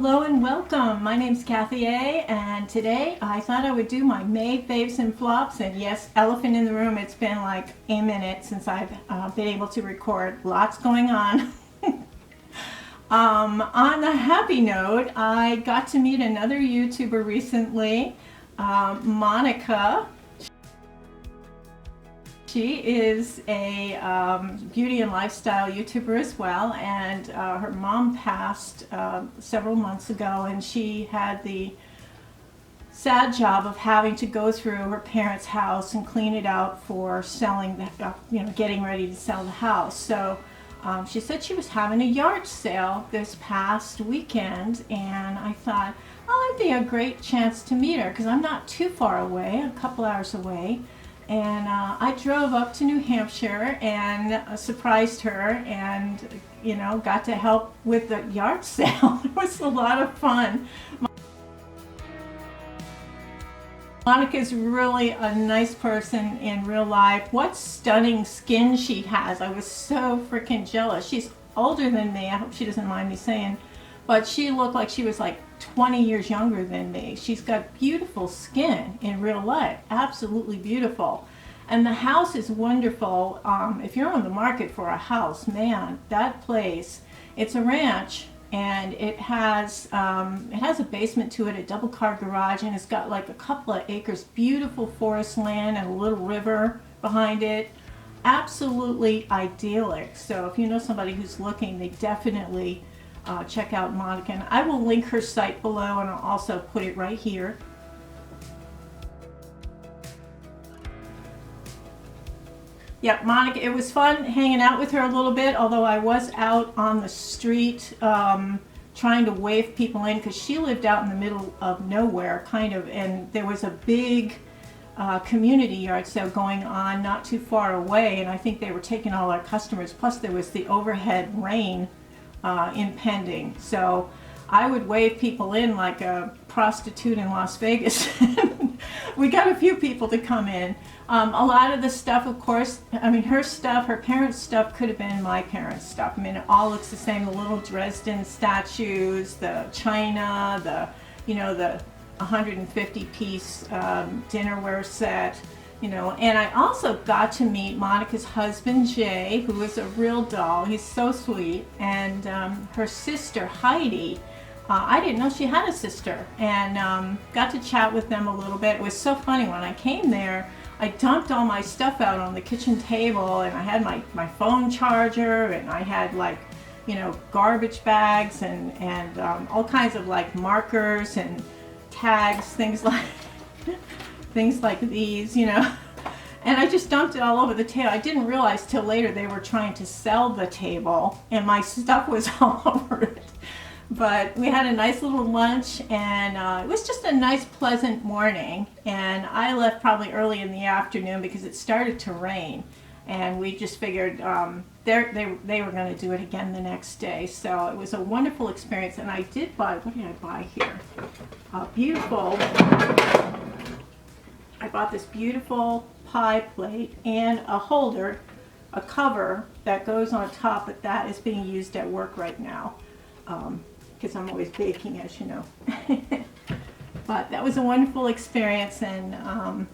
Hello and welcome. My name's Kathy A, and today I thought I would do my May faves and flops. And yes, elephant in the room, it's been like a minute since I've been able to record. Lots going on. On a happy note, I got to meet another YouTuber recently, Monica. She is a beauty and lifestyle YouTuber as well, and her mom passed several months ago, and she had the sad job of having to go through her parents' house and clean it out for selling, getting ready to sell the house. So she said she was having a yard sale this past weekend, and I thought, oh, it'd be a great chance to meet her because I'm not too far away, a couple hours away. And I drove up to New Hampshire and surprised her and, got to help with the yard sale. It was a lot of fun. Monica's really a nice person in real life. What stunning skin she has. I was so freaking jealous. She's older than me. I hope she doesn't mind me saying. But she looked like she was like 20 years younger than me. She's got beautiful skin in real life, absolutely beautiful. And the house is wonderful. If you're on the market for a house, man, that place, it's a ranch, and it has a basement to it, a double car garage, and it's got like a couple of acres, beautiful forest land and a little river behind it. Absolutely idyllic. So if you know somebody who's looking, they definitely check out Monica, and I will link her site below, and I'll also put it right here. Yep, Monica, it was fun hanging out with her a little bit, although I was out on the street trying to wave people in because she lived out in the middle of nowhere, kind of, and there was a big community yard sale going on not too far away, and I think they were taking all our customers, plus there was the overhead rain impending. So I would wave people in like a prostitute in Las Vegas. We got a few people to come in. A lot of the stuff, of course, I mean, her stuff, her parents' stuff could have been my parents' stuff. I mean, it all looks the same. The little Dresden statues, the china, the 150-piece dinnerware set. And I also got to meet Monica's husband, Jay, who is a real doll. He's so sweet. And her sister, Heidi. I didn't know she had a sister, and got to chat with them a little bit. It was so funny. When I came there, I dumped all my stuff out on the kitchen table, and I had my phone charger, and I had garbage bags and all kinds of markers and tags, things like these, and I just dumped it all over the table. I didn't realize till later they were trying to sell the table, and my stuff was all over it. But we had a nice little lunch, and it was just a nice, pleasant morning. And I left probably early in the afternoon because it started to rain, and we just figured they were going to do it again the next day. So it was a wonderful experience. And I did buy, what did I buy here? I bought this beautiful pie plate and a holder, a cover that goes on top, but that is being used at work right now. Because I'm always baking, as you know. But that was a wonderful experience, and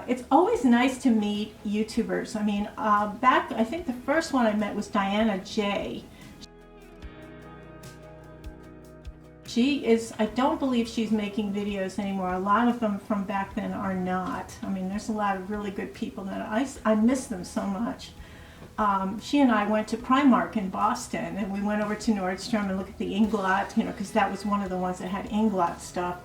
it's always nice to meet YouTubers. I mean, I think the first one I met was Diana J. She is, I don't believe she's making videos anymore. A lot of them from back then are not. I mean, there's a lot of really good people that I miss them so much. She and I went to Primark in Boston, and we went over to Nordstrom and looked at the Inglot, because that was one of the ones that had Inglot stuff.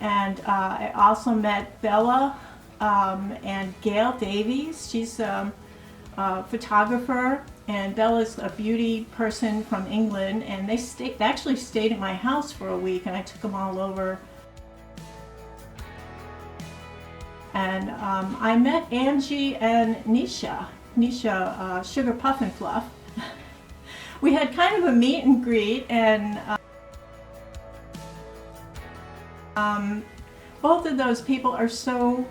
And I also met Bella and Gail Davies. She's a photographer, and Bella's a beauty person from England, and they actually stayed at my house for a week, and I took them all over. And I met Angie and Nisha, Sugar Puff and Fluff. We had kind of a meet and greet, and both of those people are so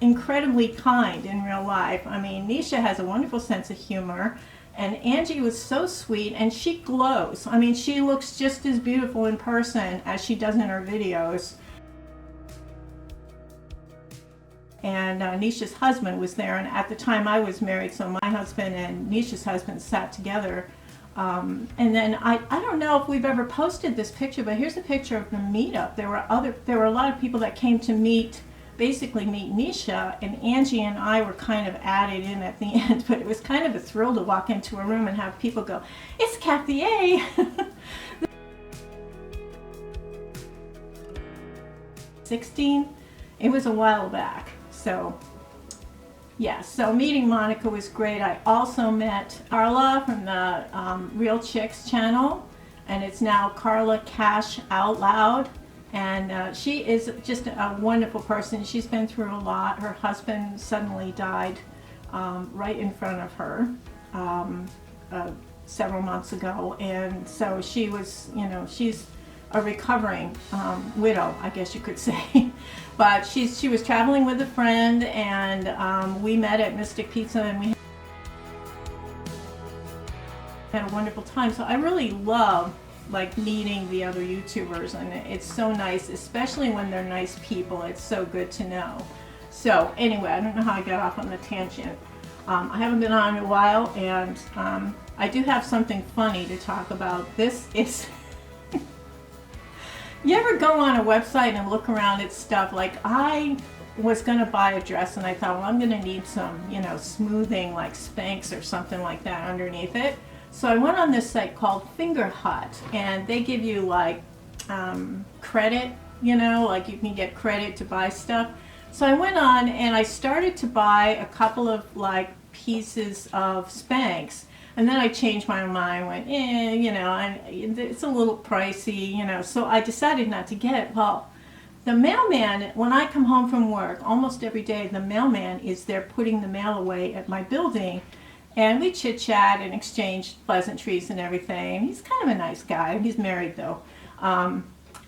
incredibly kind in real life. I mean, Nisha has a wonderful sense of humor, And Angie was so sweet, and she glows. I mean, she looks just as beautiful in person as she does in her videos. And Nisha's husband was there, and at the time I was married, so my husband and Nisha's husband sat together. And then I don't know if we've ever posted this picture, but here's a picture of the meetup. There were a lot of people that came to basically meet Nisha, and Angie and I were kind of added in at the end, but it was kind of a thrill to walk into a room and have people go, "It's Kathy A." 16, it was a while back. So yeah, so meeting Monica was great. I also met Carla from the Real Chicks channel, and it's now Carla Cash Out Loud. And she is just a wonderful person. She's been through a lot. Her husband suddenly died right in front of her several months ago. And so she was, you know, she's a recovering widow, I guess you could say. But she was traveling with a friend, and we met at Mystic Pizza, and we had a wonderful time. So I really love like meeting the other YouTubers, and it's so nice, especially when they're nice people. It's so good to know. So anyway, I don't know how I got off on the tangent. I haven't been on in a while, and I do have something funny to talk about. This is you ever go on a website and look around at stuff? Like, I was going to buy a dress, and I thought, well, I'm going to need some, you know, smoothing, like Spanx or something like that underneath it. So I went on this site called Finger Hut, and they give you like credit, you know, like you can get credit to buy stuff. So I went on and I started to buy a couple of like pieces of Spanx, and then I changed my mind, went, you know, and it's a little pricey, you know, so I decided not to get it. Well, the mailman, when I come home from work, almost every day, the mailman is there putting the mail away at my building. And we chit-chat and exchanged pleasantries and everything. He's kind of a nice guy. He's married, though.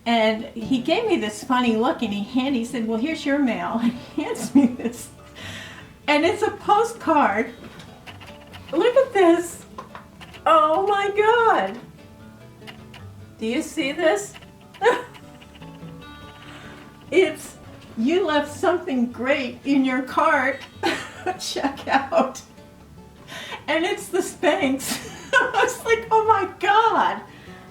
And he gave me this funny look, and he said, well, here's your mail. And he hands me this. And it's a postcard. Look at this. Oh, my God. Do you see this? It's, you left something great in your cart. Check out. And it's the Spanx. I was like, oh my God.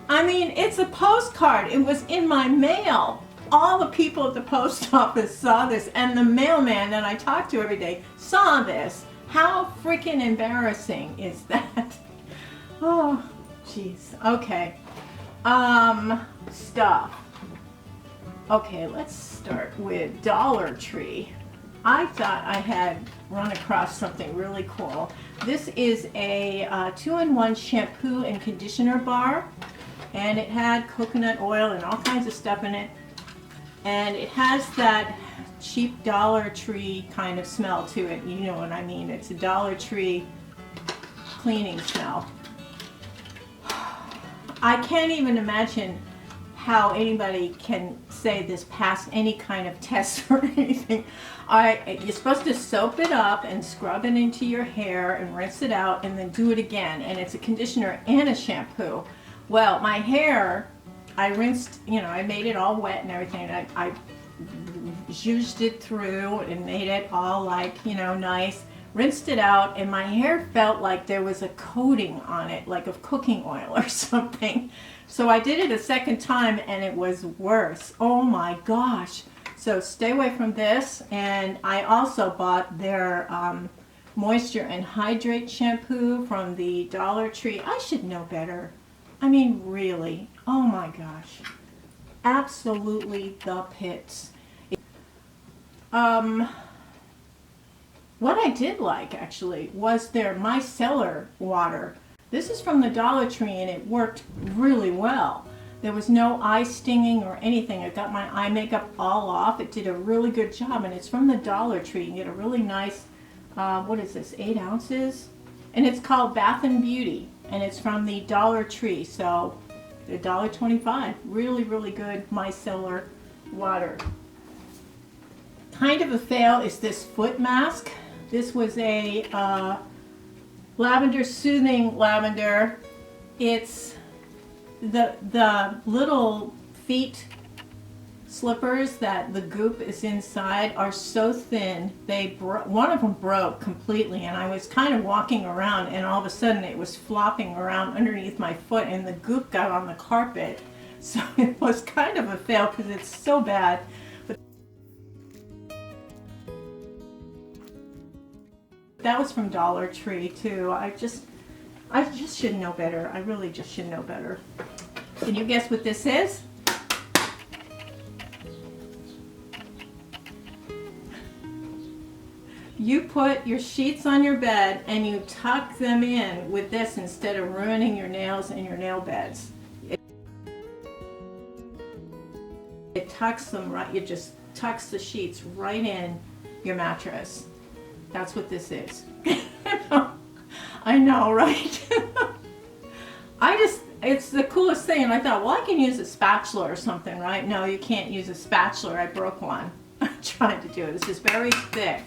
I mean, it's a postcard. It was in my mail. All the people at the post office saw this, and the mailman that I talk to every day saw this. How freaking embarrassing is that? Oh, jeez. Okay. Stuff. Okay, let's start with Dollar Tree. I thought I had run across something really cool. This is a 2-in-1 shampoo and conditioner bar, and it had coconut oil and all kinds of stuff in it, and it has that cheap Dollar Tree kind of smell to it. You know what I mean. It's a Dollar Tree cleaning smell. I can't even imagine how anybody can say this passed any kind of test or anything. You're supposed to soap it up and scrub it into your hair and rinse it out and then do it again. And it's a conditioner and a shampoo. Well, my hair, I rinsed, you know, I made it all wet and everything. I zhuzhed it through and made it all like, you know, nice. Rinsed it out, and my hair felt like there was a coating on it, like of cooking oil or something. So I did it a second time, and it was worse. Oh my gosh. So stay away from this. And I also bought their Moisture and Hydrate shampoo from the Dollar Tree. I should know better. I mean, really. Oh my gosh. Absolutely the pits. What I did like, actually, was their Micellar water. This is from the Dollar Tree, and it worked really well. There was no eye stinging or anything. It got my eye makeup all off. It did a really good job, and it's from the Dollar Tree. You can get a really nice, what is this, 8 ounces? And it's called Bath and Beauty, and it's from the Dollar Tree, so they're $1.25. Really, really good Micellar water. Kind of a fail is this foot mask. This was a Lavender Soothing Lavender. It's the little feet slippers that the goop is inside are so thin. One of them broke completely, and I was kind of walking around, and all of a sudden it was flopping around underneath my foot, and the goop got on the carpet. So it was kind of a fail because it's so bad. But that was from Dollar Tree too. I just should know better. I really just should know better. Can you guess what this is? You put your sheets on your bed and you tuck them in with this instead of ruining your nails and your nail beds. It tucks them right, it just tucks the sheets right in your mattress. That's what this is. I know, right? It's the coolest thing, and I thought, well, I can use a spatula or something, right? No, you can't use a spatula. I broke one trying to do it. This is very thick,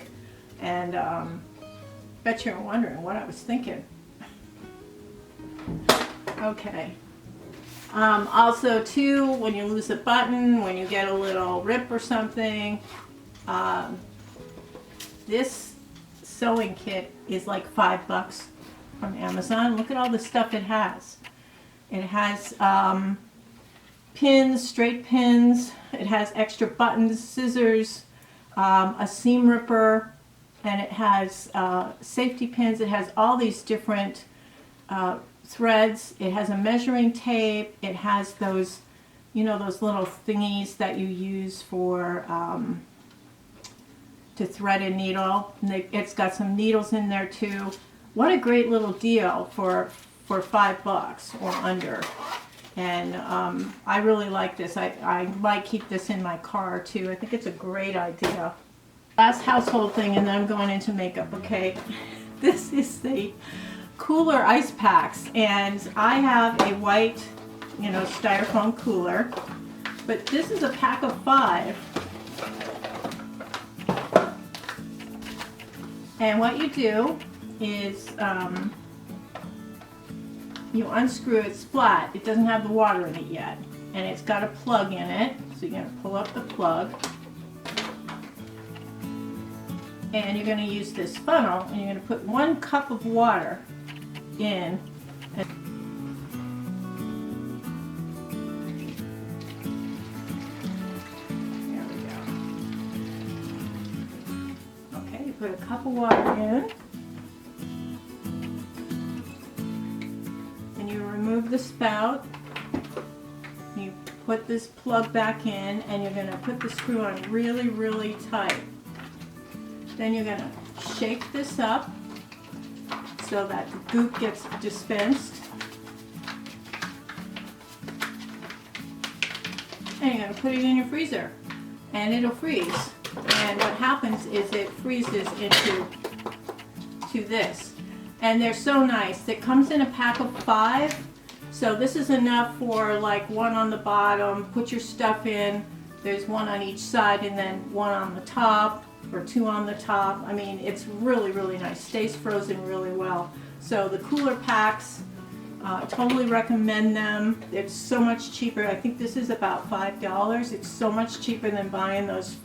and bet you're wondering what I was thinking. Okay. Also, too, when you lose a button, when you get a little rip or something, this sewing kit is like $5 from Amazon. Look at all the stuff it has. It has pins, straight pins. It has extra buttons, scissors, a seam ripper, and it has safety pins. It has all these different threads. It has a measuring tape. It has those, you know, those little thingies that you use for to thread a needle. And it's got some needles in there too. What a great little deal for $5 or under. And I really like this. I might keep this in my car too. I think it's a great idea. Last household thing, and then I'm going into makeup. Okay, this is the cooler ice packs, and I have a white, you know, styrofoam cooler, but this is a pack of 5. And what you do is you unscrew it. It's flat. It doesn't have the water in it yet, and it's got a plug in it. So you're going to pull up the plug, and you're going to use this funnel, and you're going to put 1 cup of water in. There we go. Okay, you put a cup of water in. Remove the spout, you put this plug back in, and you're going to put the screw on really, really tight. Then you're going to shake this up so that the goop gets dispensed. And you're going to put it in your freezer, and it'll freeze. And what happens is it freezes into this. And they're so nice. It comes in a pack of 5. So this is enough for like 1 on the bottom. Put your stuff in. There's 1 on each side, and then 1 on the top, or 2 on the top. I mean, it's really, really nice. Stays frozen really well. So the cooler packs, totally recommend them. It's so much cheaper. I think this is about $5. It's so much cheaper than buying those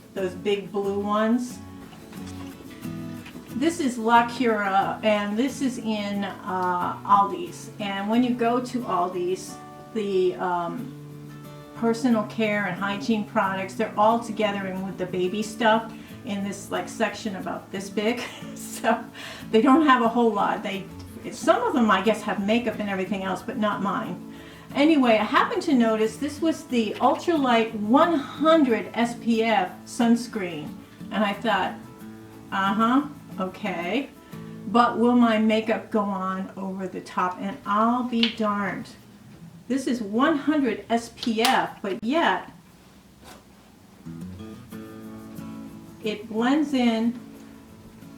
big blue ones. This is La Cura, and this is in Aldi's. And when you go to Aldi's, the personal care and hygiene products, they're all together in with the baby stuff in this like section about this big. So they don't have a whole lot. Some of them I guess have makeup and everything else, but not mine. Anyway, I happened to notice this was the Ultralight 100 SPF sunscreen, and I thought, okay, but will my makeup go on over the top? And I'll be darned. This is 100 SPF, but yet it blends in.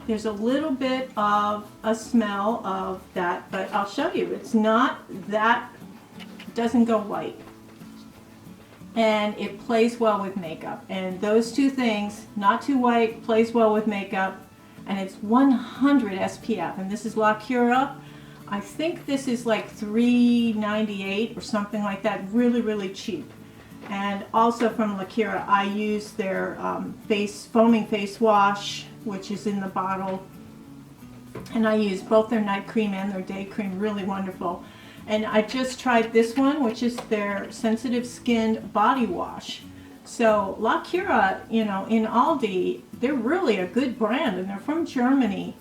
There's a little bit of a smell of that, but I'll show you. It's not that, it doesn't go white. And it plays well with makeup. And those two things, not too white, plays well with makeup. and it's 100 SPF, and this is La Cura. I think this is like $3.98 or something like that, really cheap. And also from La Cura, I use their foaming face wash, which is in the bottle, and I use both their night cream and their day cream, really wonderful. And I just tried this one, which is their sensitive skin body wash. So La Cura, you know, in Aldi, they're really a good brand, and they're from Germany.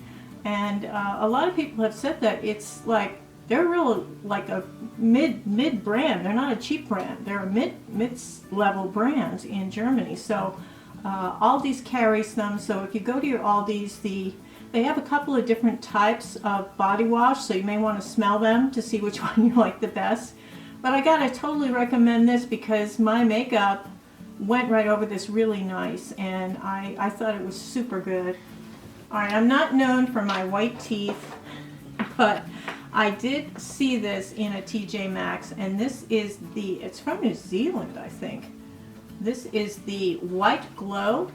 And a lot of people have said that it's like, they're really like a mid brand. They're not a cheap brand. They're a mid-level brand in Germany. So Aldi's carries them. So if you go to your Aldi's, they have a couple of different types of body wash, so you may want to smell them to see which one you like the best. But I gotta totally recommend this because my makeup went right over this really nice, and I thought it was super good. Alright, I'm not known for my white teeth, but I did see this in a TJ Maxx, and this is it's from New Zealand, I think. This is the White Glow,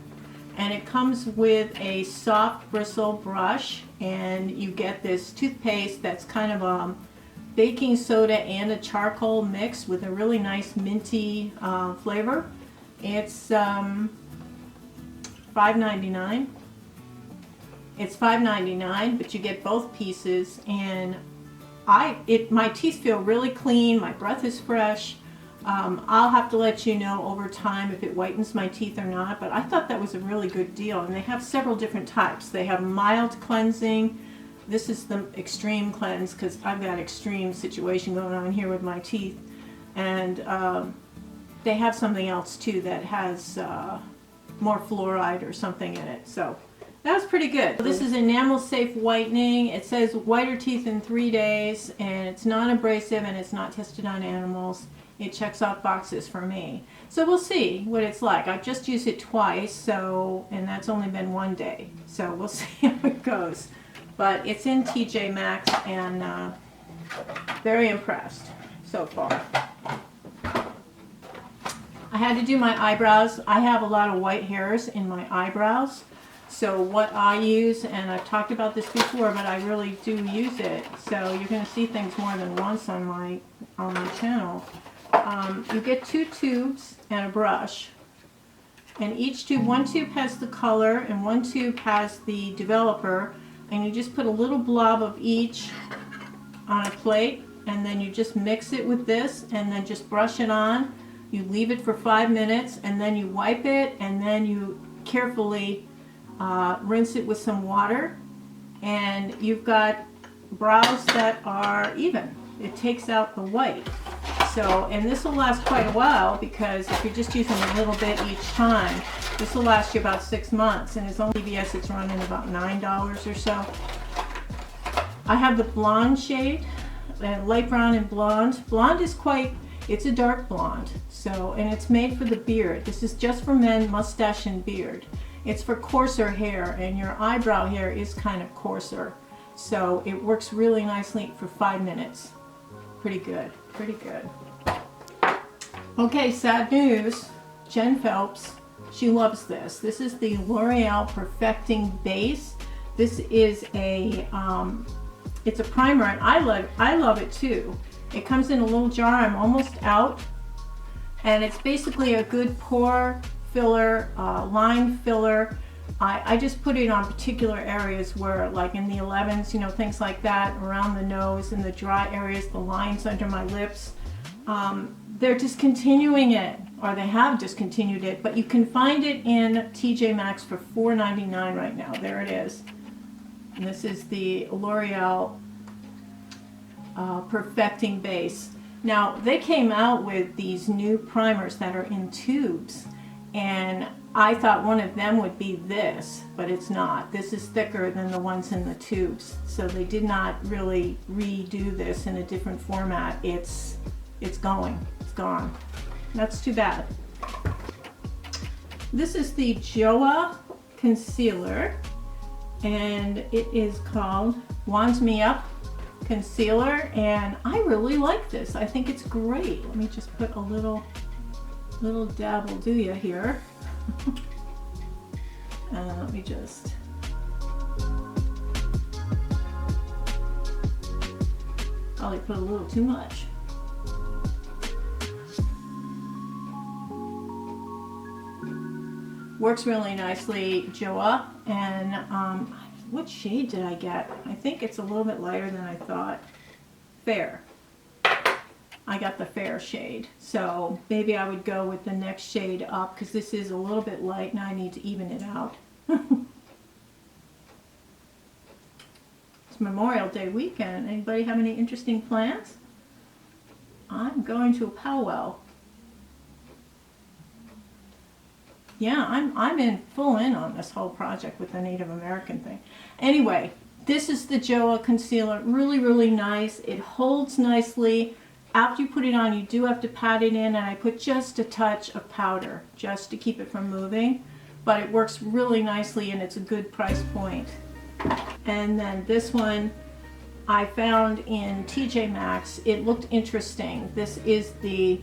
and it comes with a soft bristle brush, and you get this toothpaste that's kind of a baking soda and a charcoal mix with a really nice minty flavor. It's $5.99. It's $5.99, but you get both pieces, and my teeth feel really clean. My breath is fresh. I'll have to let you know over time if it whitens my teeth or not, but I thought that was a really good deal. And they have several different types. They have mild cleansing. This is the extreme cleanse because I've got extreme situation going on here with my teeth. And they have something else too that has more fluoride or something in it. So that was pretty good. This is enamel safe whitening. It says whiter teeth in 3 days, and it's non-abrasive, and it's not tested on animals. It checks off boxes for me. So we'll see what it's like. I've just used it twice, and that's only been 1 day. So we'll see how it goes. But it's in TJ Maxx, and very impressed so far. I had to do my eyebrows. I have a lot of white hairs in my eyebrows. So what I use, and I've talked about this before, but I really do use it. So you're going to see things more than once on my channel. You get 2 tubes and a brush, and each tube, one tube has the color and one tube has the developer, and you just put a little blob of each on a plate, and then you just mix it with this, and then just brush it on. You leave it for 5 minutes, and then you wipe it, and then you carefully rinse it with some water, and you've got brows that are even. It takes out the white. So, and this will last quite a while, because if you're just using a little bit each time, this will last you about 6 months, and it's only CVS, it's running about $9 or so. I have the blonde shade, light brown and blonde. Blonde is it's a dark blonde, so, and it's made for the beard. This is just for men, mustache and beard. It's for coarser hair, and your eyebrow hair is kind of coarser. So it works really nicely for 5 minutes. Pretty good, pretty good. Okay, sad news. Jen Phelps, she loves this. This is the L'Oreal Perfecting Base. This is it's a primer, and I love it too. It comes in a little jar. I'm almost out, and it's basically a good pore filler, line filler. I just put it on particular areas where, like in the 11s, you know, things like that, around the nose, in the dry areas, the lines under my lips. They're discontinuing it, or they have discontinued it, but you can find it in TJ Maxx for $4.99 right now. There it is. And this is the L'Oreal Perfecting Base. Now, they came out with these new primers that are in tubes, and I thought one of them would be this, but it's not. This is thicker than the ones in the tubes, so they did not really redo this in a different format. It's gone. That's too bad. This is the Joa Concealer, and it is called Wands Me Up Concealer, and I really like this. I think it's great. Let me just put a little dab will do ya here. And let me just Probably put a little too much. Works really nicely, Joa. And what shade did I get? I think it's a little bit lighter than I thought. Fair. I got the fair shade. So maybe I would go with the next shade up because this is a little bit light and I need to even it out. It's Memorial Day weekend. Anybody have any interesting plans? I'm going to a powwow. Yeah, I'm in full in on this whole project with the Native American thing. Anyway, this is the Joa concealer. Really, really nice. It holds nicely. After you put it on, you do have to pat it in, and I put just a touch of powder just to keep it from moving. But it works really nicely, and it's a good price point. And then this one I found in TJ Maxx. It looked interesting. This is the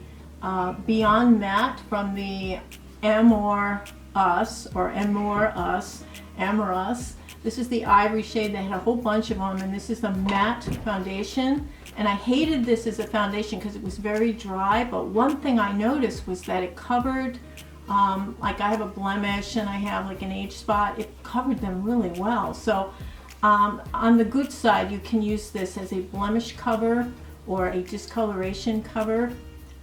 Beyond Matte from the AMOUR US, or AMOUR US, AMOUR US. This is the ivory shade. They had a whole bunch of them, and this is the matte foundation. And I hated this as a foundation because it was very dry, but one thing I noticed was that it covered, like I have a blemish and I have like an age spot, it covered them really well. So on the good side, you can use this as a blemish cover or a discoloration cover.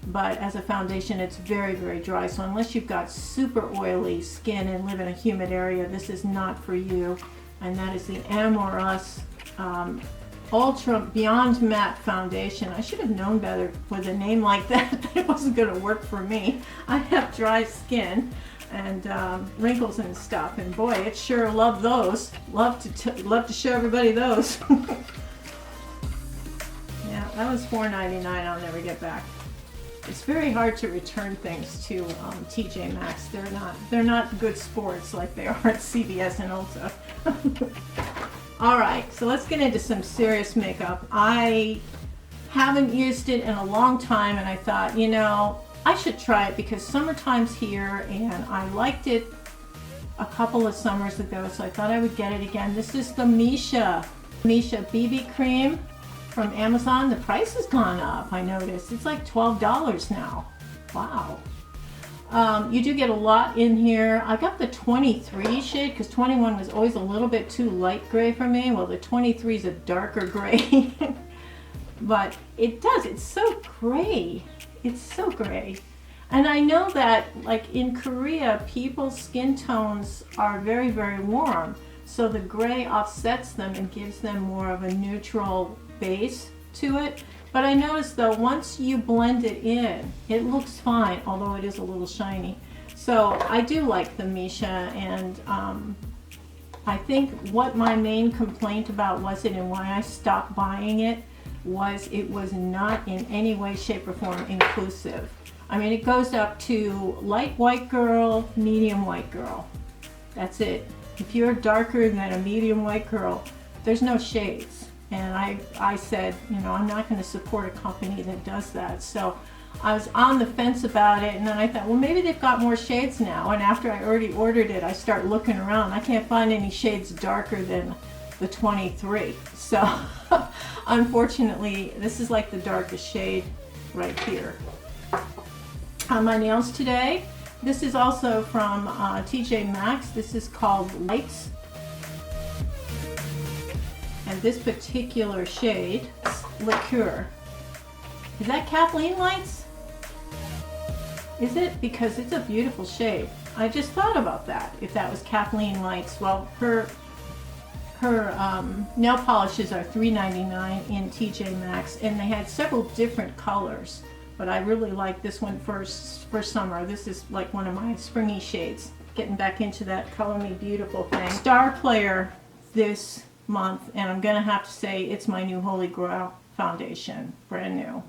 But as a foundation, it's very, very dry. So unless you've got super oily skin and live in a humid area, this is not for you. And that is the AMOUR US Ultra Beyond Matte Foundation. I should have known better with a name like that, that it wasn't going to work for me. I have dry skin and wrinkles and stuff. And boy, it sure loved those. Love to show everybody those. Yeah, that was $4.99. I'll never get back. It's very hard to return things to TJ Maxx. They're not good sports like they are at CVS and Ulta. All right, so let's get into some serious makeup. I haven't used it in a long time, and I thought, you know, I should try it because summertime's here, and I liked it a couple of summers ago, so I thought I would get it again. This is the Misha BB cream from Amazon. The price has gone up, I noticed. It's like $12 now. Wow. You do get a lot in here. I got the 23 shade because 21 was always a little bit too light gray for me. Well, the 23 is a darker gray. But it does, it's so gray. It's so gray. And I know that, like in Korea, people's skin tones are very, very warm. So the gray offsets them and gives them more of a neutral base to it. But I noticed though, once you blend it in, it looks fine, although it is a little shiny. So I do like the Misha, and I think what my main complaint about was it and why I stopped buying it was not in any way, shape, or form inclusive. I mean, it goes up to light white girl, medium white girl. That's it. If you're darker than a medium white girl, there's no shades. And I said, you know, I'm not going to support a company that does that. So I was on the fence about it, and then I thought, well, maybe they've got more shades now. And after I already ordered it, I start looking around. I can't find any shades darker than the 23. So unfortunately, this is like the darkest shade right here. On my nails today, this is also from TJ Maxx. This is called Lights. And this particular shade, Liqueur. Is that Kathleen Lights? Is it? Because it's a beautiful shade. I just thought about that, if that was Kathleen Lights. Well, her nail polishes are $3.99 in TJ Maxx, and they had several different colors. But I really like this one for summer. This is like one of my springy shades. Getting back into that Color Me Beautiful thing. Star Player this month, and I'm gonna have to say it's my new Holy Grail foundation, brand new.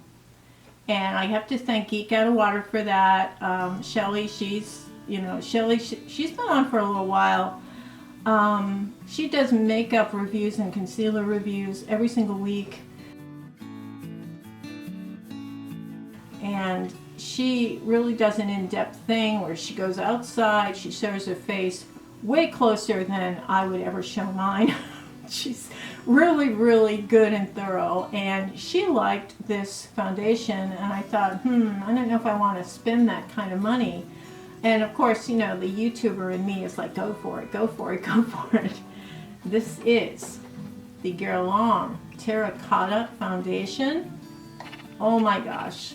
And I have to thank Geek Out of Water for that. Shelly, she's been on for a little while. She does makeup reviews and concealer reviews every single week. And she really does an in-depth thing where she goes outside, she shows her face way closer than I would ever show mine. She's really, really good and thorough, and she liked this foundation, and I thought, I don't know if I want to spend that kind of money. And of course, you know, the YouTuber in me is like, go for it, go for it, go for it. This is the GoldenBlonde Terracotta Foundation. Oh my gosh.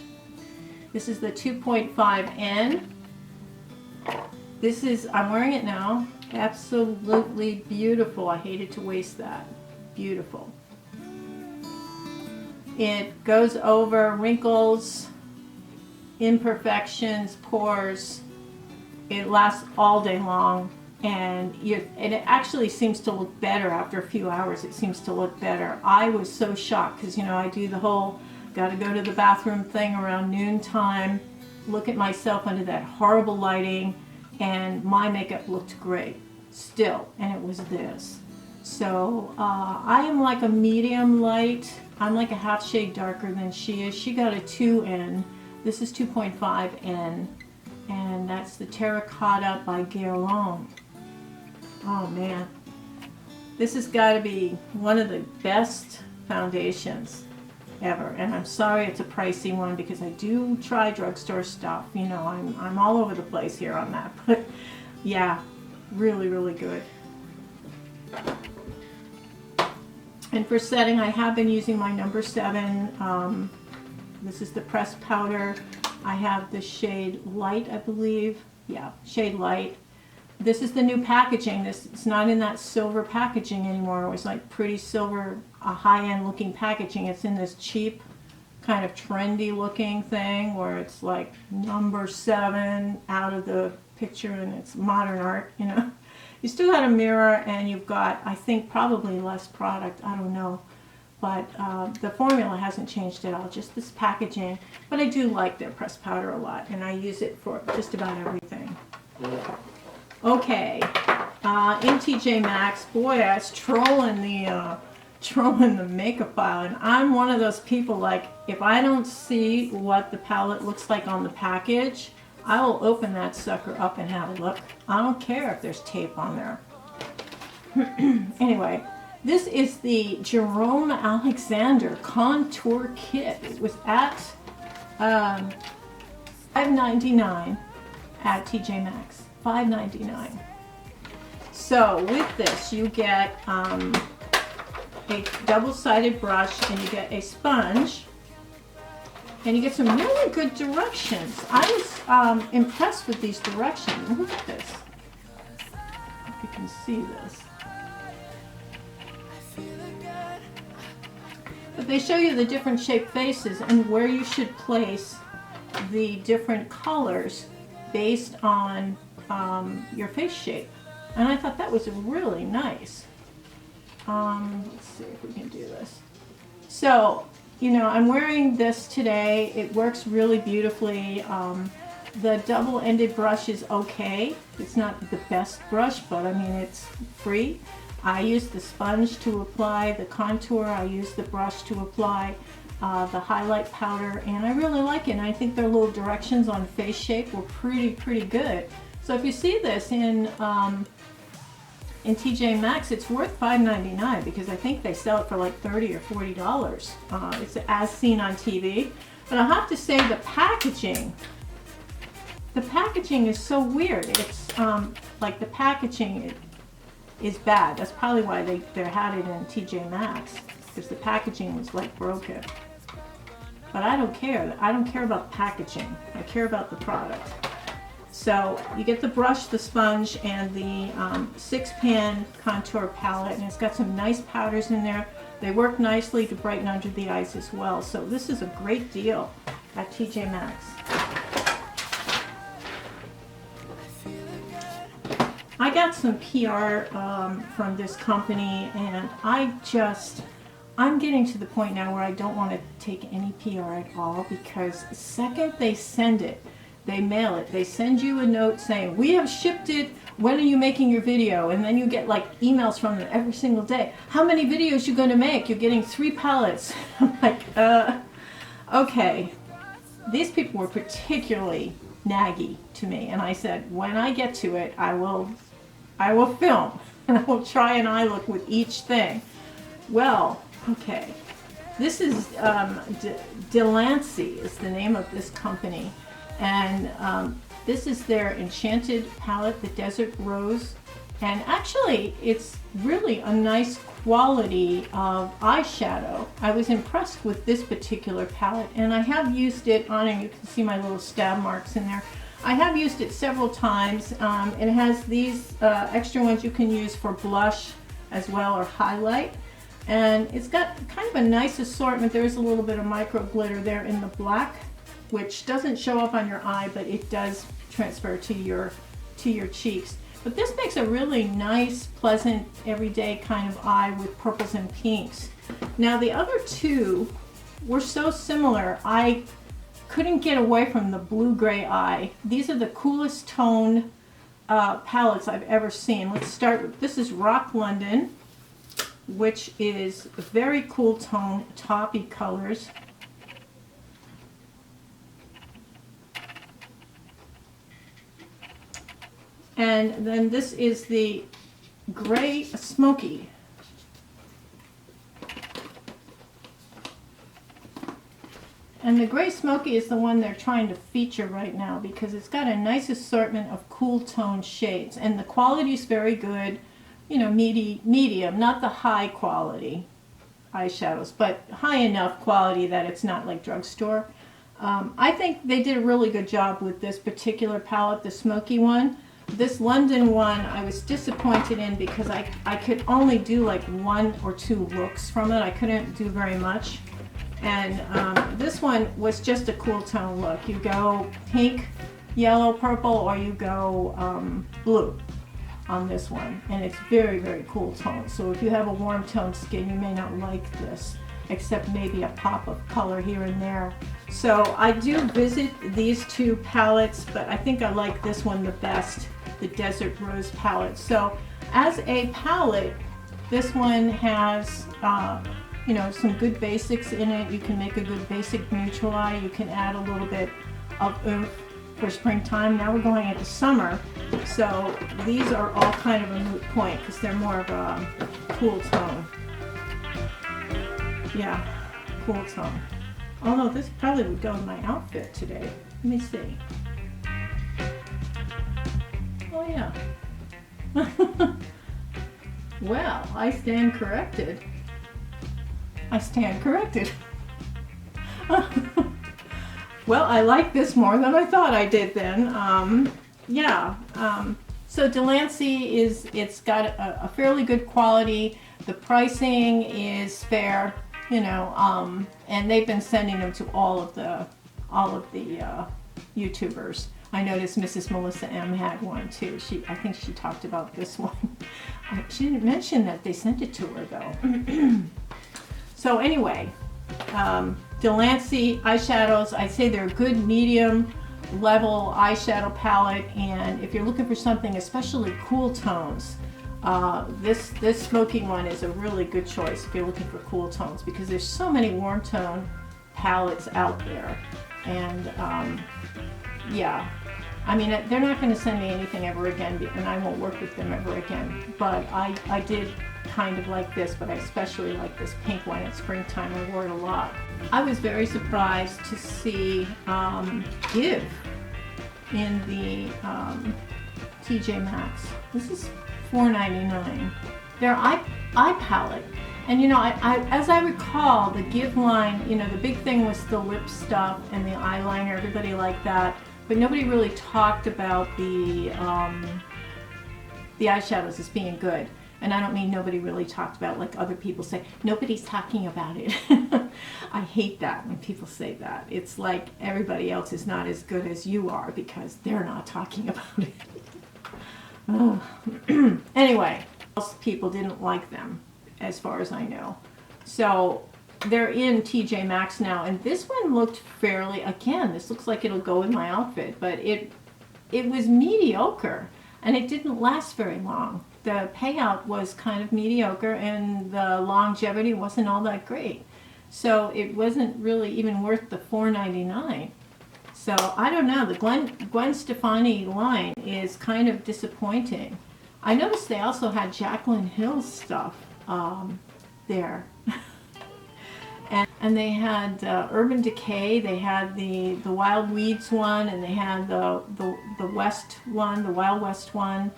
This is the 2.5N. This is, I'm wearing it now. Absolutely beautiful. I hated to waste that. Beautiful. It goes over wrinkles, imperfections, pores. It lasts all day long, and it actually seems to look better after a few hours. It seems to look better. I was so shocked because, you know, I do the whole got to go to the bathroom thing around noontime, look at myself under that horrible lighting, and my makeup looked great still, and it was this. So I am like a medium light. I'm like a half shade darker than she is. She got a 2N. This is 2.5N, and that's the Terracotta by GoldenBlonde. Oh man, this has got to be one of the best foundations ever. And I'm sorry it's a pricey one because I do try drugstore stuff. You know, I'm all over the place here on that. But yeah, really, really good. And for setting, I have been using my number 7. This is the pressed powder. I have the shade Light, I believe. Yeah, shade Light. This is the new packaging. It's not in that silver packaging anymore. It was like pretty silver, a high-end looking packaging. It's in this cheap, kind of trendy looking thing where it's like number 7 out of the picture, and it's modern art, you know. You still got a mirror, and you've got, I think, probably less product. I don't know. But the formula hasn't changed at all, just this packaging. But I do like their pressed powder a lot, and I use it for just about everything. Okay, in TJ Maxx, boy, I was trolling the makeup file, and I'm one of those people, like, if I don't see what the palette looks like on the package, I will open that sucker up and have a look. I don't care if there's tape on there. Anyway, this is the Jerome Alexander Contour Kit. It was at $5.99 at TJ Maxx. $5.99. So with this, you get a double-sided brush, and you get a sponge, and you get some really good directions. I was impressed with these directions. Look at this. If you can see this. But they show you the different shaped faces and where you should place the different colors based on your face shape. And I thought that was really nice. Let's see if we can do this. So, you know, I'm wearing this today. It works really beautifully. The double-ended brush is okay. It's not the best brush, but I mean, it's free. I use the sponge to apply the contour. I use the brush to apply the highlight powder, and I really like it. And I think their little directions on face shape were pretty good. So if you see this in TJ Maxx, it's worth $5.99 because I think they sell it for like $30 or $40. It's as seen on TV. But I have to say the packaging is so weird. It's like the packaging is bad. That's probably why they had it in TJ Maxx, because the packaging was like broken. But I don't care. I don't care about the packaging. I care about the product. So you get the brush, the sponge, and the 6-pan contour palette, and it's got some nice powders in there. They work nicely to brighten under the eyes as well. So this is a great deal at TJ Maxx. I got some PR from this company, and I'm getting to the point now where I don't want to take any PR at all, because the second they send it, they mail it, they send you a note saying, we have shipped it, when are you making your video? And then you get like emails from them every single day. How many videos you going to make? You're getting 3 palettes. I'm like, okay. These people were particularly naggy to me, and I said, when I get to it, I will film. and I will try an eye look with each thing. Well, okay. This is Delancey is the name of this company, and this is their Enchanted palette, the Desert Rose, and actually it's really a nice quality of eyeshadow. I was impressed with this particular palette, and I have used it on, and you can see my little stab marks in there. I have used it several times. It has these extra ones you can use for blush as well, or highlight. And it's got kind of a nice assortment. There is a little bit of micro glitter there in the black, which doesn't show up on your eye, but it does transfer to your cheeks. But this makes a really nice, pleasant, everyday kind of eye with purples and pinks. Now the other two were so similar, I couldn't get away from the blue-gray eye. These are the coolest tone palettes I've ever seen. Let's start with, this is Rock London, which is a very cool tone, toppy colors. And then this is the Gray Smoky. And the Gray Smoky is the one they're trying to feature right now because it's got a nice assortment of cool tone shades. And the quality is very good, you know, medium, not the high quality eyeshadows, but high enough quality that it's not like drugstore. I think they did a really good job with this particular palette, the smoky one. This London one I was disappointed in because I could only do like 1 or 2 looks from it. I couldn't do very much. And this one was just a cool tone look. You go pink, yellow, purple, or you go blue on this one. And it's very, very cool tone. So if you have a warm tone skin, you may not like this, except maybe a pop of color here and there. So I do visit these two palettes, but I think I like this one the best, the Desert Rose palette. So as a palette, this one has you know, some good basics in it. You can make a good basic neutral eye. You can add a little bit of oomph for springtime. Now we're going into summer, so these are all kind of a moot point because they're more of a cool tone. Yeah, cool tone. Although this probably would go in my outfit today. Let me see. Oh yeah. Well, I stand corrected. I stand corrected. Well, I like this more than I thought I did then. Yeah. So Delancey it's got a fairly good quality. The pricing is fair, you know, and they've been sending them to all of the YouTubers. I noticed Mrs. Melissa M had one too. I think she talked about this one. She didn't mention that they sent it to her though. So anyway, Delancey eyeshadows, I'd say they're a good medium level eyeshadow palette, and if you're looking for something especially cool tones, this smoky one is a really good choice if you're looking for cool tones, because there's so many warm tone palettes out there. And yeah, I mean, they're not going to send me anything ever again, and I won't work with them ever again, but I did kind of like this, but I especially like this pink one at springtime. I wore it a lot. I was very surprised to see Give in the TJ Maxx. This is $4.99. Their eye palette. And you know, as I recall, the Give line, you know, the big thing was the lip stuff and the eyeliner. Everybody liked that, but nobody really talked about the eyeshadows as being good. And I don't mean nobody really talked about, like other people say, nobody's talking about it. I hate that when people say that. It's like everybody else is not as good as you are because they're not talking about it. Anyway, most people didn't like them, as far as I know. So they're in TJ Maxx now, and this one looked fairly, again, this looks like it'll go with my outfit, but it was mediocre, and it didn't last very long. The payout was kind of mediocre, and the longevity wasn't all that great. So it wasn't really even worth the $4.99. So I don't know, the Gwen Stefani line is kind of disappointing. I noticed they also had Jaclyn Hill's stuff there. And they had Urban Decay, they had the Wild Weeds one, and they had the West one, the Wild West one,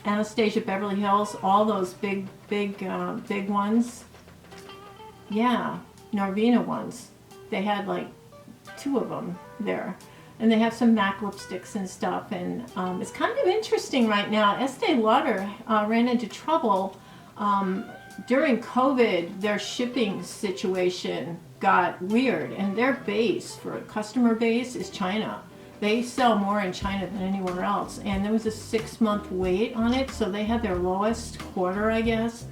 Anastasia Beverly Hills, all those big ones. Yeah, Norvina ones. They had like 2 of them there. And they have some MAC lipsticks and stuff. And it's kind of interesting right now. Estee Lauder ran into trouble. During COVID, their shipping situation got weird, and their base, for customer base, is China. They sell more in China than anywhere else, and there was a 6-month wait on it, so they had their lowest quarter, I guess,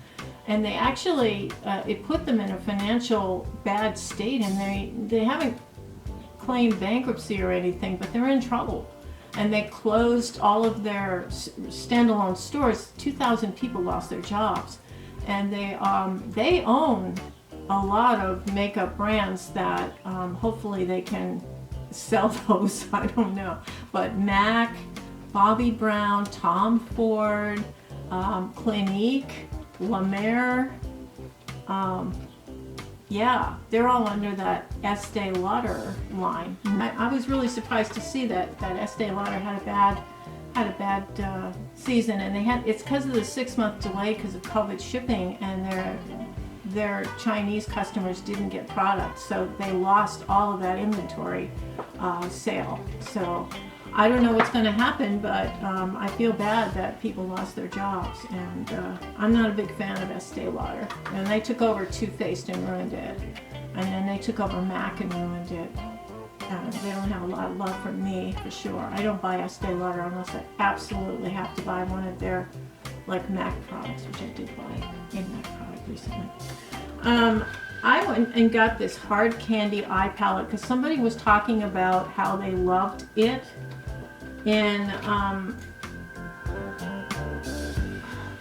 and they actually, it put them in a financial bad state, and they haven't claimed bankruptcy or anything, but they're in trouble. And they closed all of their standalone stores. 2,000 people lost their jobs. And they own a lot of makeup brands that hopefully they can sell those. I don't know, but MAC, Bobbi Brown, Tom Ford, Clinique, La Mer, yeah, they're all under that Estee Lauder line. I was really surprised to see that Estee Lauder had a bad season, and it's because of the 6-month delay because of COVID shipping, and their Chinese customers didn't get product, so they lost all of that inventory sale. So I don't know what's going to happen, but I feel bad that people lost their jobs, and I'm not a big fan of Estee Lauder. And they took over Too Faced and ruined it, and then they took over MAC and ruined it. They don't have a lot of love for me, for sure. I don't buy Estee Lauder unless I absolutely have to buy one of their like MAC products, which I did buy a MAC product recently. I went and got this hard candy eye palette because somebody was talking about how they loved it, and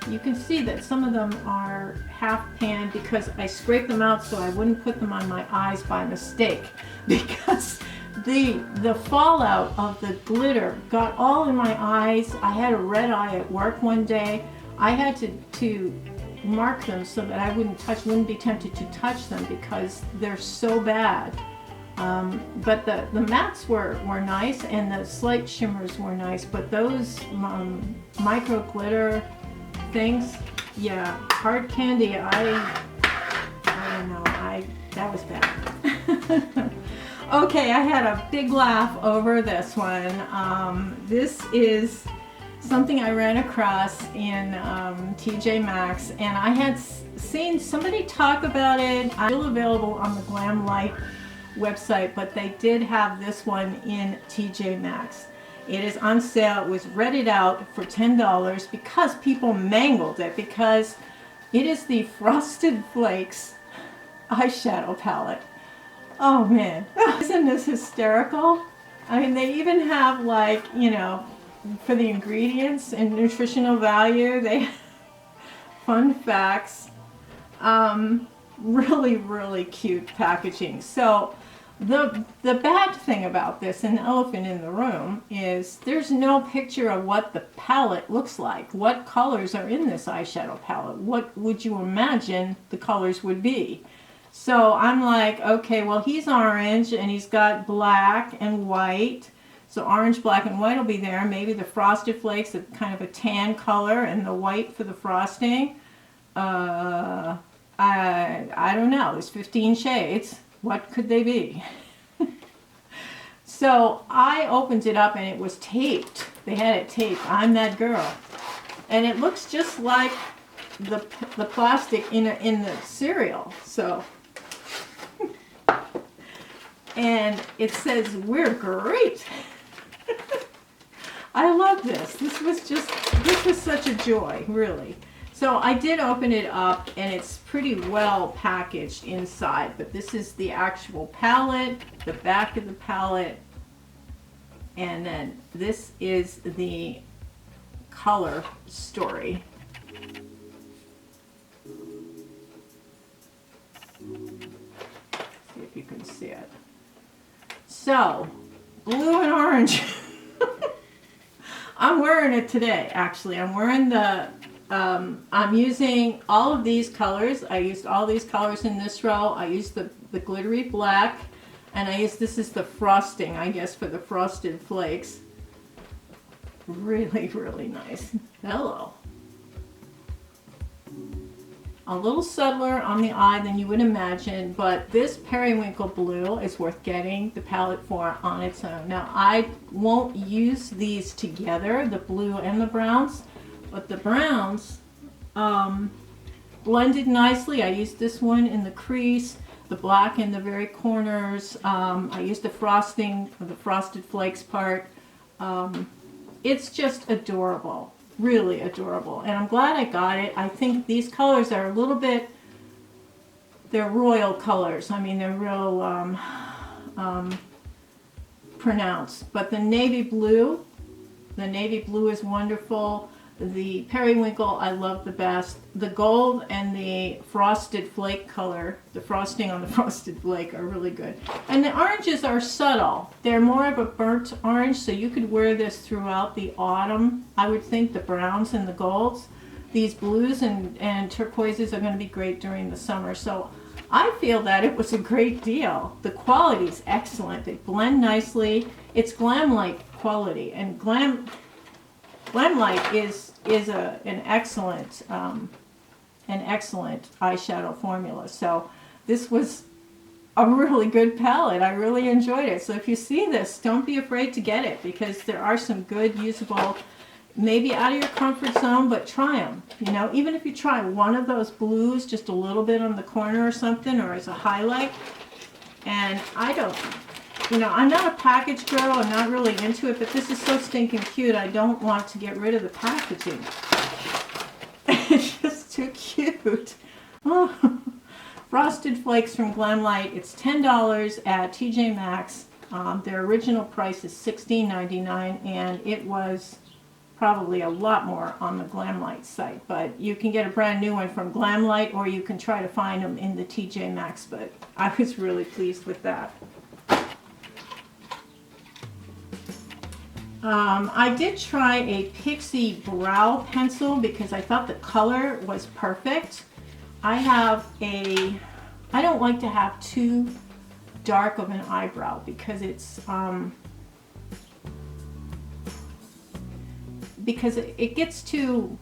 you can see that some of them are half pan because I scraped them out so I wouldn't put them on my eyes by mistake, because the fallout of the glitter got all in my eyes. I had a red eye at work one day. I had to mark them so that I wouldn't be tempted to touch them because they're so bad. But the mattes were nice, and the slight shimmers were nice, but those micro glitter things, yeah, hard candy, I don't know, that was bad. Okay, I had a big laugh over this one. This is something I ran across in TJ Maxx, and I had seen somebody talk about it. It's still available on the Glam Light website, but they did have this one in TJ Maxx. It is on sale. It was Reddit out for $10 because people mangled it, because it is the Frosted Flakes eyeshadow palette. Oh man, isn't this hysterical? I mean, they even have, like, you know, for the ingredients and nutritional value, they fun facts. Really cute packaging. So the bad thing about this, an elephant in the room, is there's no picture of what the palette looks like. What colors are in this eyeshadow palette? What would you imagine the colors would be? So I'm like, okay, well, he's orange and he's got black and white. So orange, black, and white will be there. Maybe the Frosted Flakes, a kind of a tan color, and the white for the frosting. I don't know. There's 15 shades. What could they be? So I opened it up and it was taped. They had it taped. I'm that girl. And it looks just like the plastic in the cereal. So, and it says, "We're great." I love this. This was such a joy, really. So I did open it up, and it's pretty well packaged inside, but this is the actual palette, the back of the palette, and then this is the color story. See if you can see it. So, blue and orange. I'm wearing it today, actually. I'm wearing the, I'm using all of these colors. I used all these colors in this row. I used the glittery black, and I used, this is the frosting, I guess, for the frosted flakes. Really, really nice. Hello. A little subtler on the eye than you would imagine, but this periwinkle blue is worth getting the palette for on its own. Now, I won't use these together, the blue and the browns, but the browns blended nicely. I used this one in the crease, the black in the very corners. I used the frosting, the frosted flakes part. It's just adorable. Really adorable, and I'm glad I got it. I think these colors are a little bit, they're royal colors. I mean, they're real pronounced, but the navy blue is wonderful. The periwinkle I love the best. The gold and the frosted flake color, the frosting on the frosted flake, are really good. And the oranges are subtle. They're more of a burnt orange, so you could wear this throughout the autumn. I would think the browns and the golds. These blues and turquoises are going to be great during the summer. So I feel that it was a great deal. The quality is excellent. They blend nicely. It's glam-like quality, and Glamlight is an excellent eyeshadow formula. So this was a really good palette. I really enjoyed it. So if you see this, don't be afraid to get it, because there are some good usable, maybe out of your comfort zone, but try them. You know, even if you try one of those blues, just a little bit on the corner or something, or as a highlight. And I don't, you know, I'm not a package girl. I'm not really into it, but this is so stinking cute. I don't want to get rid of the packaging. It's just too cute. Oh. Frosted Flakes from Glamlight. It's $10 at TJ Maxx. Their original price is $16.99, and it was probably a lot more on the Glamlight site. But you can get a brand new one from Glamlight, or you can try to find them in the TJ Maxx. But I was really pleased with that. I did try a PIXI brow pencil because I thought the color was perfect. I don't like to have too dark of an eyebrow because it gets too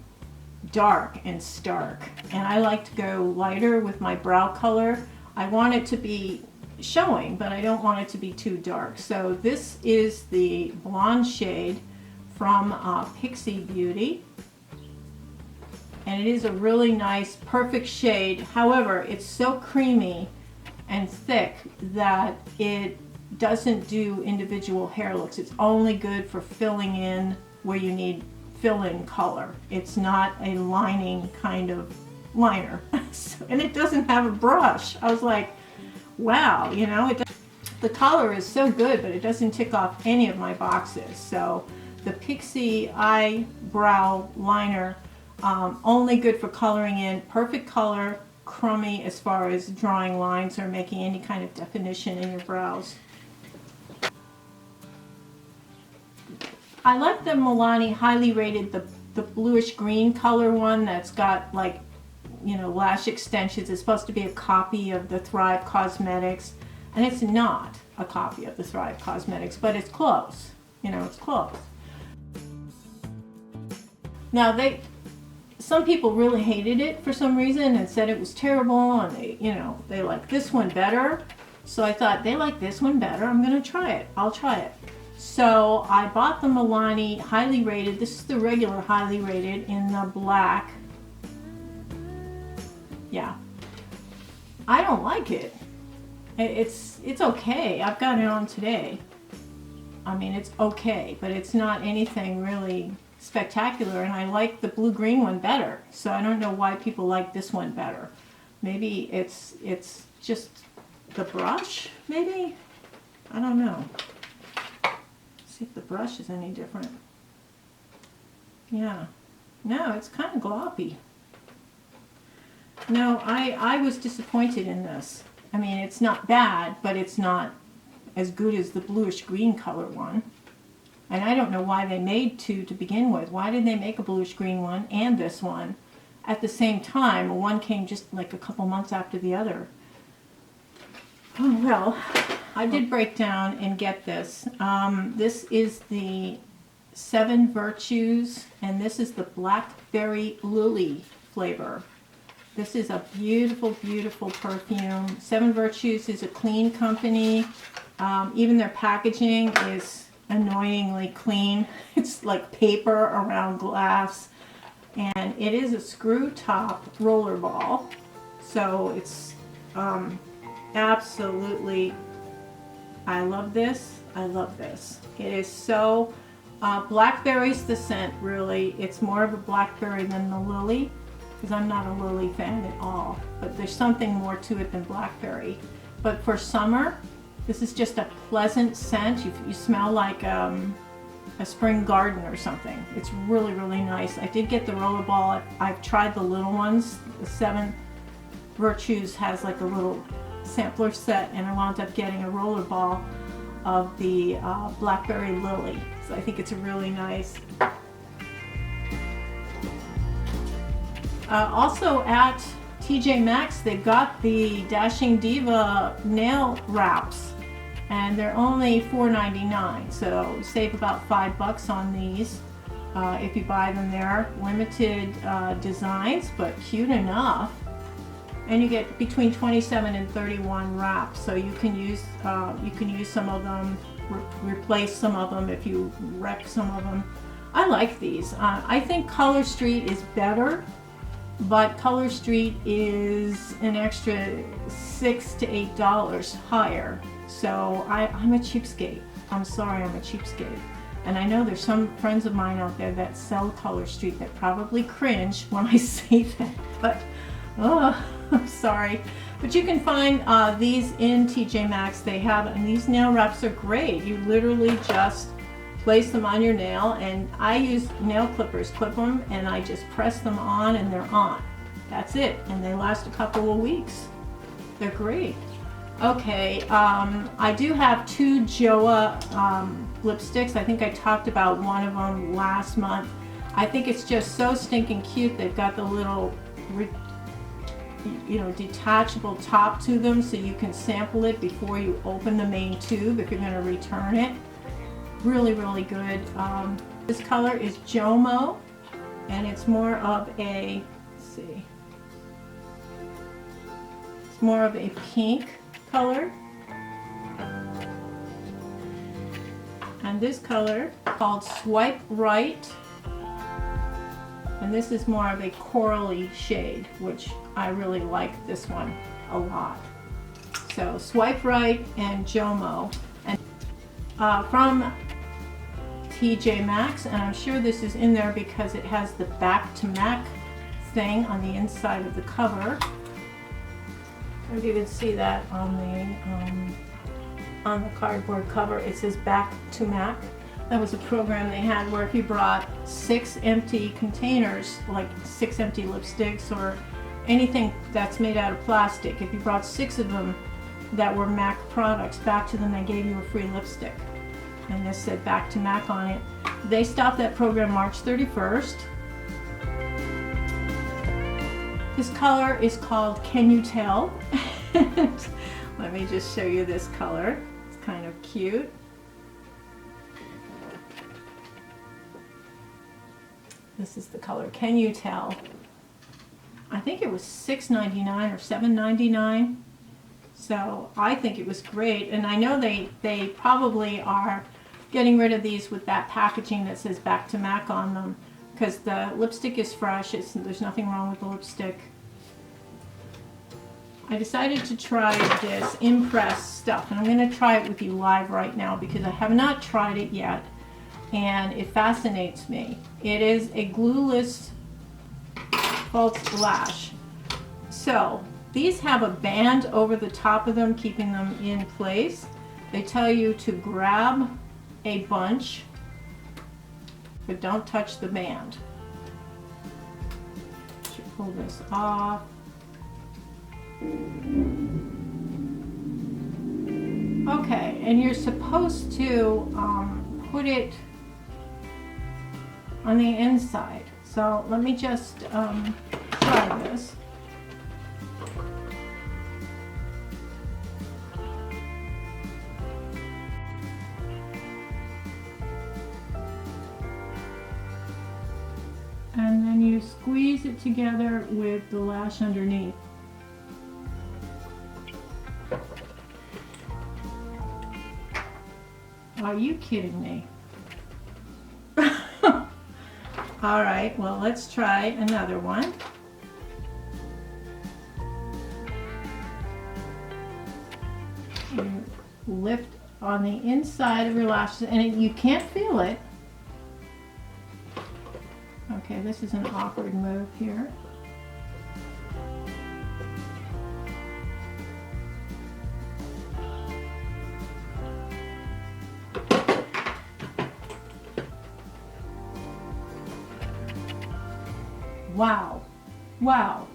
dark and stark, and I like to go lighter with my brow color. I want it to be showing, but I don't want it to be too dark. So this is the blonde shade from PIXI Beauty, and it is a really nice, perfect shade. However, it's so creamy and thick that it doesn't do individual hair looks. It's only good for filling in where you need fill-in color. It's not a lining kind of liner. And it doesn't have a brush. I was like, wow, you know, the color is so good, but it doesn't tick off any of my boxes. So the PIXI eyebrow liner, only good for coloring in, perfect color, crummy as far as drawing lines or making any kind of definition in your brows. I like the MILANI highly rated, the bluish green color one that's got, like, you know, lash extensions. It's supposed to be a copy of the Thrive Cosmetics, and it's not a copy of the Thrive Cosmetics, but it's close. You know, it's close. Now, some people really hated it for some reason and said it was terrible, and they like this one better. So I thought, they like this one better, I'm gonna try it. I'll try it. So I bought the MILANI highly rated. This is the regular highly rated in the black. Yeah, I don't like it. It's okay. I've got it on today. I mean, it's okay, but it's not anything really spectacular, and I like the blue-green one better. So I don't know why people like this one better. Maybe it's just the brush, maybe? I don't know. See if the brush is any different. Yeah. No, it's kind of gloppy. No, I was disappointed in this. I mean, it's not bad, but it's not as good as the bluish green color one. And I don't know why they made two to begin with. Why did they make a bluish green one and this one at the same time? One came just like a couple months after the other. Oh well, I did break down and get this. This is the 7 Virtues, and this is the Blackberry Lily flavor. This is a beautiful, beautiful perfume. 7 Virtues is a clean company. Even their packaging is annoyingly clean. It's like paper around glass, and it is a screw top roller ball, so it's absolutely, I love this. I love this. It is so blackberry's the scent, really. It's more of a blackberry than the lily, because I'm not a lily fan at all, but there's something more to it than blackberry. But for summer, this is just a pleasant scent. You smell like a spring garden or something. It's really, really nice. I did get the rollerball. I've tried the little ones. The 7 Virtues has like a little sampler set, and I wound up getting a rollerball of the Blackberry Lily. So I think it's really nice. Also at TJ Maxx, they've got the Dashing Diva nail wraps, and they're only $4.99, so save about $5 on these if you buy them there. Limited designs, but cute enough. And you get between 27 and 31 wraps, so you can use some of them, replace some of them if you wreck some of them. I like these. I think Color Street is better, but Color Street is an extra $6 to $8 higher. So I'm a cheapskate. I'm sorry, I'm a cheapskate. And I know there's some friends of mine out there that sell Color Street that probably cringe when I say that, but I'm sorry. But you can find these in TJ Maxx. They have, and these nail wraps are great. You literally just place them on your nail, and I use nail clippers, clip them, and I just press them on and they're on. That's it, and they last a couple of weeks. They're great. Okay, I do have 2 Joa lipsticks. I think I talked about one of them last month. I think it's just so stinking cute. They've got the little detachable top to them, so you can sample it before you open the main tube if you're going to return it. Really, really good. This color is Jomo, and it's more of a, let's see, it's more of a pink color. And this color called Swipe Right, and this is more of a corally shade, which I really like this one a lot. So Swipe Right and Jomo, and from TJ Maxx, and I'm sure this is in there because it has the Back to Mac thing on the inside of the cover. I don't know if you can see that on the cardboard cover. It says Back to Mac. That was a program they had where if you brought 6 empty containers, like 6 empty lipsticks or anything that's made out of plastic, if you brought 6 of them that were MAC products back to them, they gave you a free lipstick. And this said Back to MAC on it. They stopped that program March 31st. This color is called Can You Tell? Let me just show you this color. It's kind of cute. This is the color Can You Tell? I think it was $6.99 or $7.99. So I think it was great, and I know they probably are getting rid of these with that packaging that says Back to MAC on them, because the lipstick is fresh. There's nothing wrong with the lipstick. I decided to try this Impress stuff, and I'm going to try it with you live right now because I have not tried it yet, and it fascinates me. It is a glueless false lash. So these have a band over the top of them, keeping them in place. They tell you to grab a bunch, but don't touch the band. Should pull this off. Okay, and you're supposed to put it on the inside. So let me just try this. And then you squeeze it together with the lash underneath. Are you kidding me? All right, well, let's try another one. You lift on the inside of your lashes, and you can't feel it. Okay, this is an awkward move here. Wow, wow.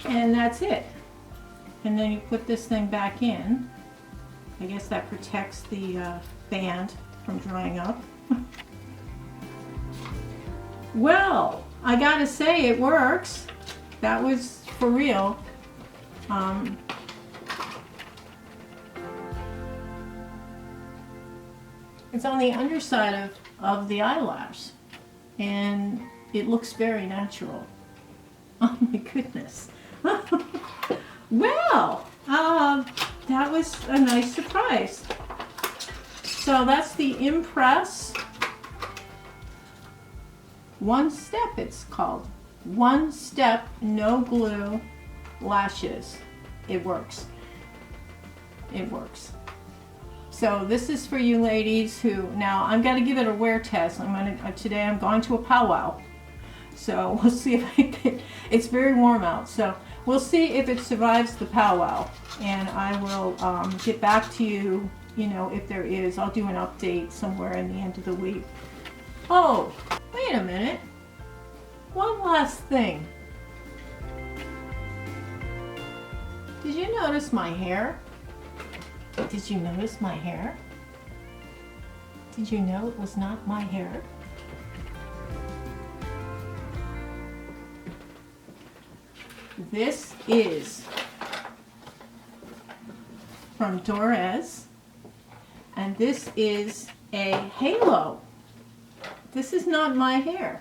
And that's it. And then you put this thing back in. I guess that protects the band from drying up. Well, I gotta say it works. That was for real. It's on the underside of the eyelash, and it looks very natural. Oh my goodness. Well, that was a nice surprise. So that's the Impress One Step, it's called. One Step No Glue Lashes. It works. It works. So this is for you ladies who, now I'm going to give it a wear test. Today I'm going to a powwow. So we'll see if I can, it's very warm out. So we'll see if it survives the powwow. And I will get back to you, if there is. I'll do an update somewhere in the end of the week. Oh, wait a minute. One last thing. Did you notice my hair? Did you notice my hair? Did you know it was not my hair? This is from Doris, and this is a halo. This is not my hair.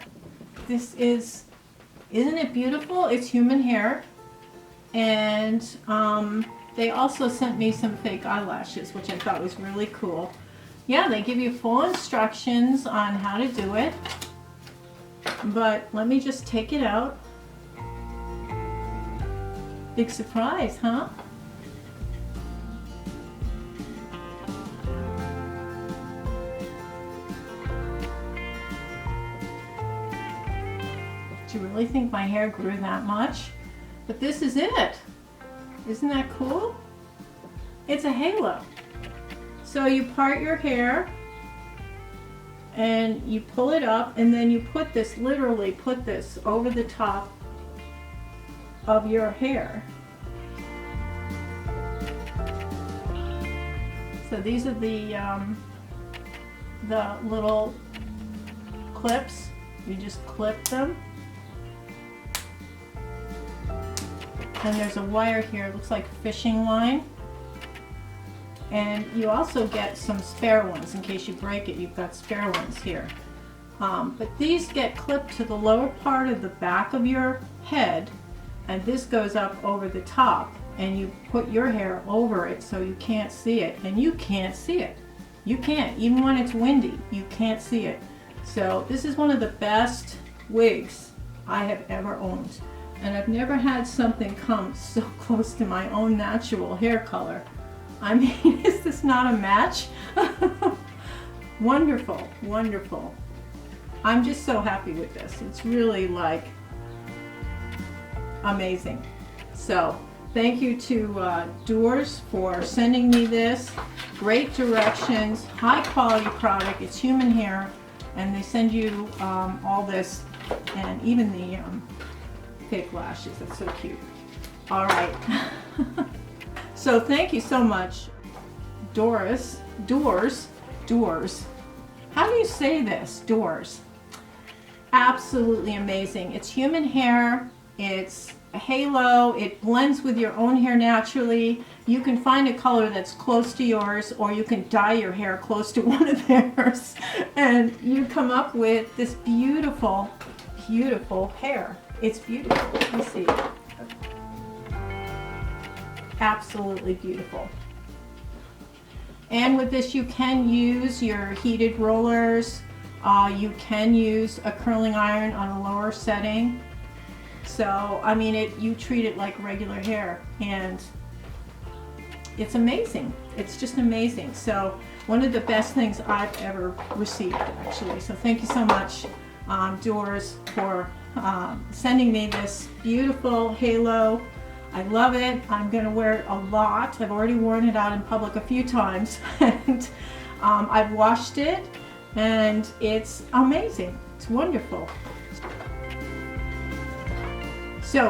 This is, isn't it beautiful? It's human hair. And they also sent me some fake eyelashes, which I thought was really cool. Yeah, they give you full instructions on how to do it. But let me just take it out. Big surprise, huh? Do you really think my hair grew that much? But this is it. Isn't that cool? It's a halo. So you part your hair and you pull it up, and then you put this, literally put this over the top of your hair. So these are the little clips. You just clip them. And there's a wire here, it looks like a fishing line. And you also get some spare ones in case you break it. You've got spare ones here. But these get clipped to the lower part of the back of your head, and this goes up over the top, and you put your hair over it so you can't see it. And you can't see it. You can't, even when it's windy, you can't see it. So this is one of the best wigs I have ever owned. And I've never had something come so close to my own natural hair color. I mean, is this not a match? Wonderful, wonderful. I'm just so happy with this. It's really like amazing. So thank you to Doors for sending me this. Great directions, high quality product. It's human hair, and they send you all this, and even the fake lashes. That's so cute. All right. So thank you so much, Doors. How do you say this, Doors. Absolutely amazing. It's human hair. It's a halo. It blends with your own hair naturally. You can find a color that's close to yours, or you can dye your hair close to one of theirs, and you come up with this beautiful, beautiful hair. It's beautiful. Let me see. Absolutely beautiful. And with this, you can use your heated rollers. You can use a curling iron on a lower setting. So, I mean, you treat it like regular hair, and it's amazing. It's just amazing. So, one of the best things I've ever received, actually. So, thank you so much, Doors, for sending me this beautiful halo. I love it. I'm going to wear it a lot. I've already worn it out in public a few times, and I've washed it, and it's amazing. It's wonderful. So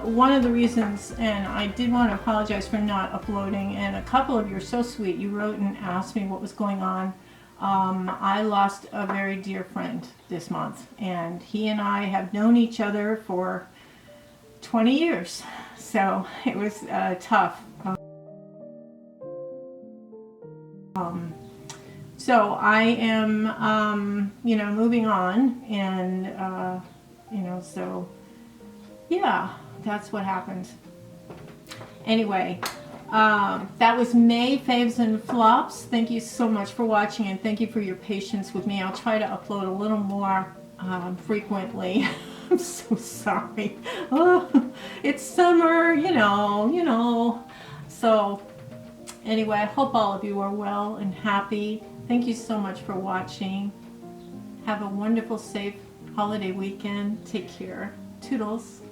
one of the reasons, and I did want to apologize for not uploading, and a couple of you are so sweet. You wrote and asked me what was going on. I lost a very dear friend this month, and he and I have known each other for 20 years. So it was tough. So I am, you know, moving on, and, you know, so yeah, that's what happened. Anyway, that was May Faves and Flops. Thank you so much for watching, and thank you for your patience with me. I'll try to upload a little more frequently. I'm so sorry. Oh, it's summer, you know. So anyway, I hope all of you are well and happy. Thank you so much for watching. Have a wonderful, safe holiday weekend. Take care. Toodles.